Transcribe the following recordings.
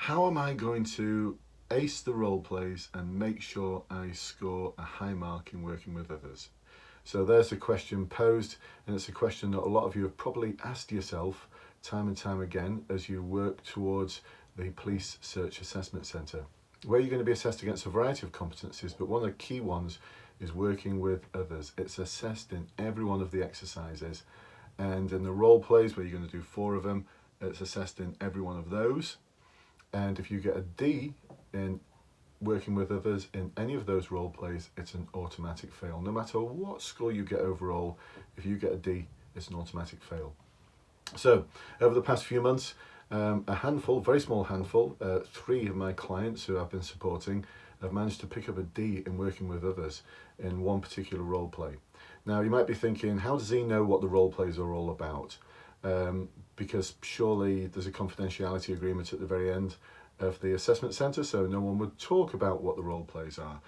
how am I going to ace the role plays and make sure I score a high mark in working with others? So there's a question posed, and it's a question that a lot of you have probably asked yourself time and time again as you work towards the Police Search Assessment Centre, where you're going to be assessed against a variety of competencies, but one of the key ones is working with others. It's assessed in every one of the exercises, and in the role plays where you're going to do 4 of them, it's assessed in every one of those. And if you get a D in working with others in any of those role plays, it's an automatic fail. No matter what score you get overall, if you get a D, it's an automatic fail. So over the past few months, a handful, very small handful, 3 of my clients who I've been supporting have managed to pick up a D in working with others in one particular role play. Now you might be thinking, how does he know what the role plays are all about? Because surely there's a confidentiality agreement at the very end of the assessment centre, so no one would talk about what the role plays are.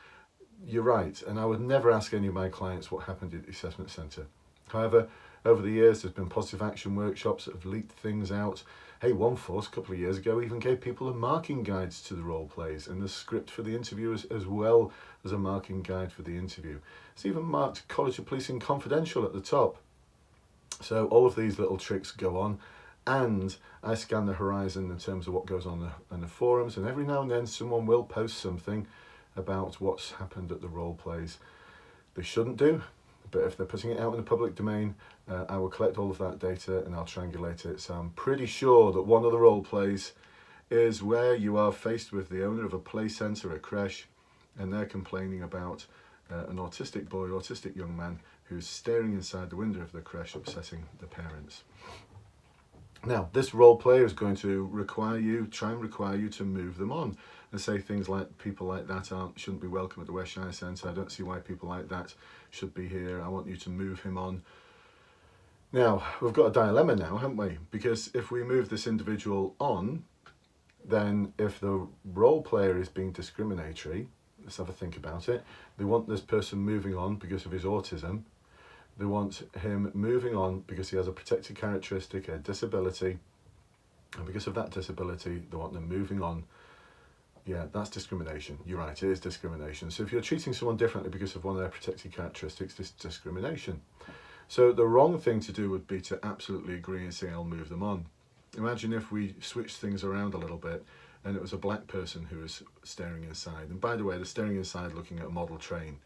You're right, and I would never ask any of my clients what happened at the assessment centre. However, over the years, there's been positive action workshops that have leaked things out. Hey, one force a couple of years ago even gave people a marking guides to the role plays and the script for the interview as well as a marking guide for the interview. It's even marked College of Policing Confidential at the top. So all of these little tricks go on, and I scan the horizon in terms of what goes on in the forums, and every now and then someone will post something about what's happened at the role plays. They shouldn't do, but if they're putting it out in the public domain, I will collect all of that data and I'll triangulate it. So I'm pretty sure that one of the role plays is where you are faced with the owner of a play centre, a creche, and they're complaining about an autistic boy, autistic young man who's staring inside the window of the creche, upsetting the parents. Now, this role play is going to try and require you to move them on and say things like, people like that shouldn't be welcome at the Westshire Centre. I don't see why people like that should be here. I want you to move him on. Now, we've got a dilemma now, haven't we? Because if we move this individual on, then if the role player is being discriminatory, let's have a think about it. They want this person moving on because of his autism. They want him moving on because he has a protected characteristic, a disability, and because of that disability, they want them moving on. Yeah, that's discrimination. You're right, it is discrimination. So if you're treating someone differently because of one of their protected characteristics, this is discrimination. So the wrong thing to do would be to absolutely agree and say, I'll move them on. Imagine if we switched things around a little bit and it was a black person who was staring inside. And by the way, they're staring inside looking at a model train.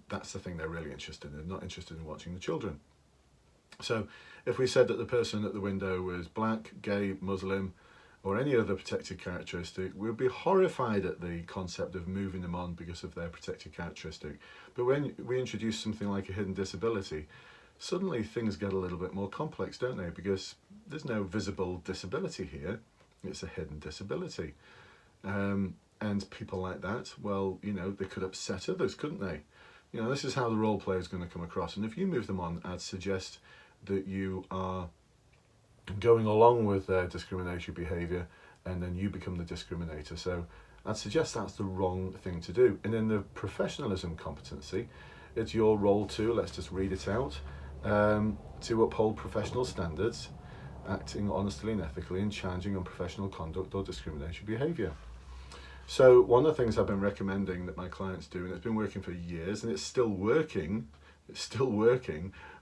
That's the thing they're really interested in. They're not interested in watching the children. So if we said that the person at the window was black, gay, Muslim, or any other protected characteristic, we'd be horrified at the concept of moving them on because of their protected characteristic. But when we introduce something like a hidden disability, suddenly things get a little bit more complex, don't they? Because there's no visible disability here. It's a hidden disability. And people like that, well, they could upset others, couldn't they? This is how the role player is going to come across. And if you move them on, I'd suggest that you are going along with their discriminatory behaviour and then you become the discriminator. So I'd suggest that's the wrong thing to do. And in the professionalism competency, it's your role to, let's just read it out, to uphold professional standards, acting honestly and ethically, and challenging unprofessional conduct or discriminatory behaviour. So one of the things I've been recommending that my clients do, and it's been working for years, and it's still working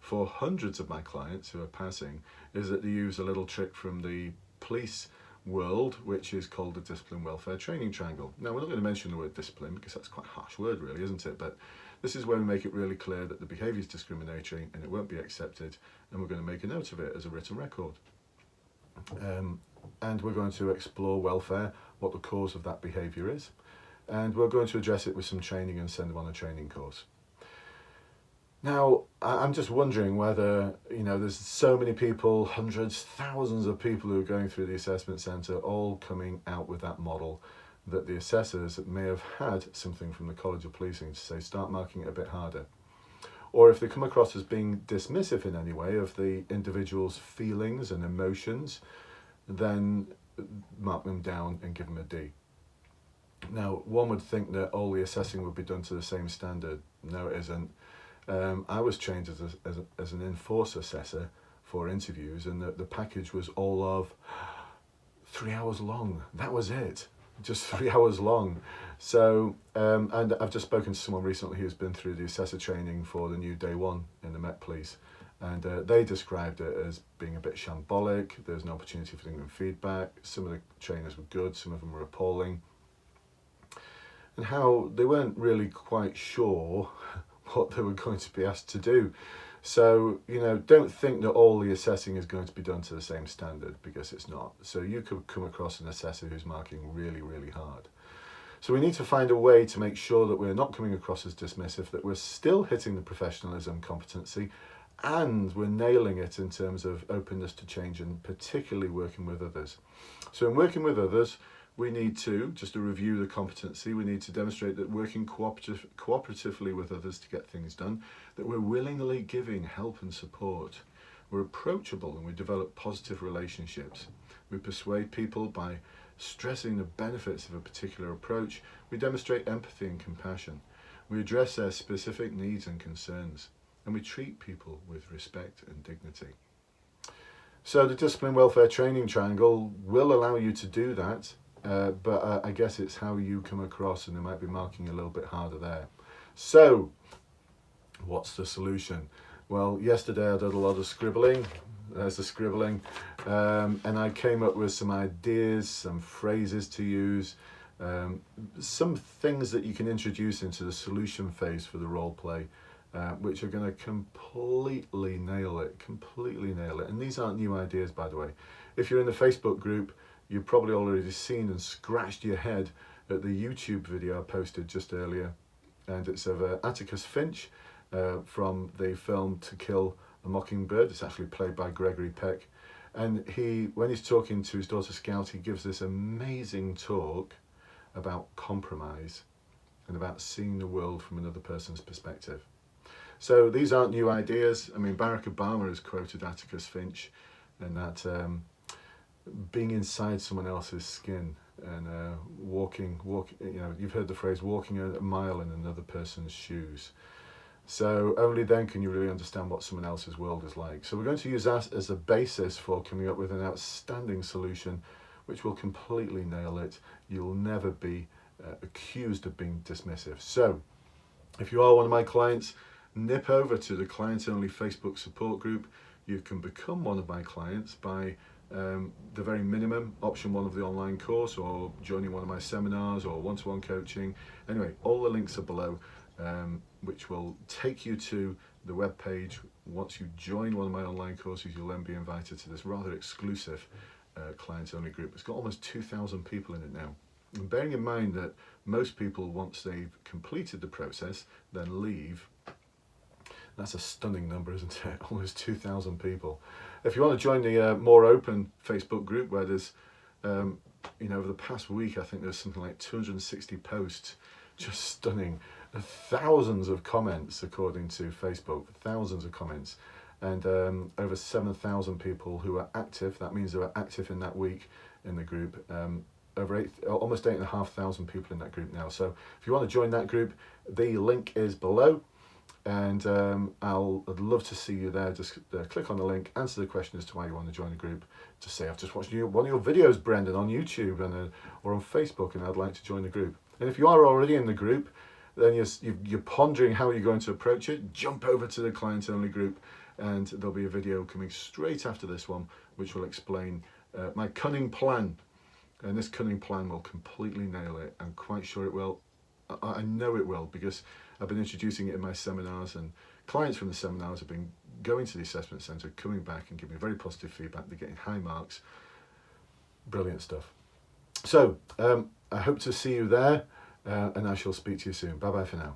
for hundreds of my clients who are passing, is that they use a little trick from the police world, which is called the discipline welfare training triangle. Now, we're not going to mention the word discipline because that's quite a harsh word really, isn't it? But this is where we make it really clear that the behaviour is discriminatory and it won't be accepted, and we're going to make a note of it as a written record. And we're going to explore welfare, what the cause of that behaviour is, and we're going to address it with some training and send them on a training course. Now, I'm just wondering whether, there's so many people, hundreds, thousands of people who are going through the assessment centre, all coming out with that model, that the assessors may have had something from the College of Policing to say, start marking it a bit harder. Or if they come across as being dismissive in any way of the individual's feelings and emotions, then mark them down and give them a D. Now, one would think that all the assessing would be done to the same standard. No, it isn't. I was trained as an in-force assessor for interviews, and the package was all of 3 hours long. That was it. Just 3 hours long. So, and I've just spoken to someone recently who's been through the assessor training for the new day one in the Met Police. And they described it as being a bit shambolic. There's an opportunity for them to give feedback. Some of the trainers were good, some of them were appalling. And how they weren't really quite sure what they were going to be asked to do. So, you know, don't think that all the assessing is going to be done to the same standard, because it's not. So you could come across an assessor who's marking really, really hard. So we need to find a way to make sure that we're not coming across as dismissive, that we're still hitting the professionalism competency, and we're nailing it in terms of openness to change, and particularly working with others. So in working with others, we need to, just to review the competency, we need to demonstrate that working cooperatively with others to get things done, that we're willingly giving help and support, we're approachable, and we develop positive relationships. We persuade people by stressing the benefits of a particular approach. We demonstrate empathy and compassion. We address their specific needs and concerns, and we treat people with respect and dignity. So the discipline welfare training triangle will allow you to do that. But I guess it's how you come across, and they might be marking a little bit harder there. So, what's the solution? Well, yesterday I did a lot of scribbling. There's the scribbling. And I came up with some ideas, some phrases to use, some things that you can introduce into the solution phase for the role play, which are going to completely nail it. And these aren't new ideas, by the way. If you're in the Facebook group, you've probably already seen and scratched your head at the YouTube video I posted just earlier, and it's of Atticus Finch from the film To Kill a Mockingbird. It's actually played by Gregory Peck, and when he's talking to his daughter Scout, he gives this amazing talk about compromise and about seeing the world from another person's perspective. So these aren't new ideas. I mean, Barack Obama has quoted Atticus Finch, and that being inside someone else's skin and walking, you know, you've heard the phrase walking a mile in another person's shoes. So only then can you really understand what someone else's world is like. So we're going to use that as a basis for coming up with an outstanding solution which will completely nail it. You'll never be accused of being dismissive. So if you are one of my clients, nip over to the Client Only Facebook support group. You can become one of my clients by the very minimum, option 1 of the online course, or joining one of my seminars, or one-to-one coaching. Anyway, all the links are below, which will take you to the web page. Once you join one of my online courses, you'll then be invited to this rather exclusive client only group. It's got almost 2,000 people in it now. And bearing in mind that most people, once they've completed the process, then leave. That's a stunning number, isn't it? Almost 2,000 people. If you want to join the more open Facebook group, where there's, you know, over the past week, I think there's something like 260 posts, just stunning. Thousands of comments, according to Facebook, thousands of comments, and over 7,000 people who are active. That means they were active in that week in the group. Almost 8,500 people in that group now. So if you want to join that group, the link is below. And I'd love to see you there. Just click on the link, answer the question as to why you want to join the group. Just say, I've just watched one of your videos, Brendan, on YouTube or on Facebook, and I'd like to join the group. And if you are already in the group, then you're pondering how you're going to approach it, jump over to the Client Only group, and there'll be a video coming straight after this one, which will explain my cunning plan. And this cunning plan will completely nail it. I'm quite sure it will. I know it will, because I've been introducing it in my seminars, and clients from the seminars have been going to the assessment centre, coming back and giving me very positive feedback. They're getting high marks. Brilliant stuff. So I hope to see you there, and I shall speak to you soon. Bye bye for now.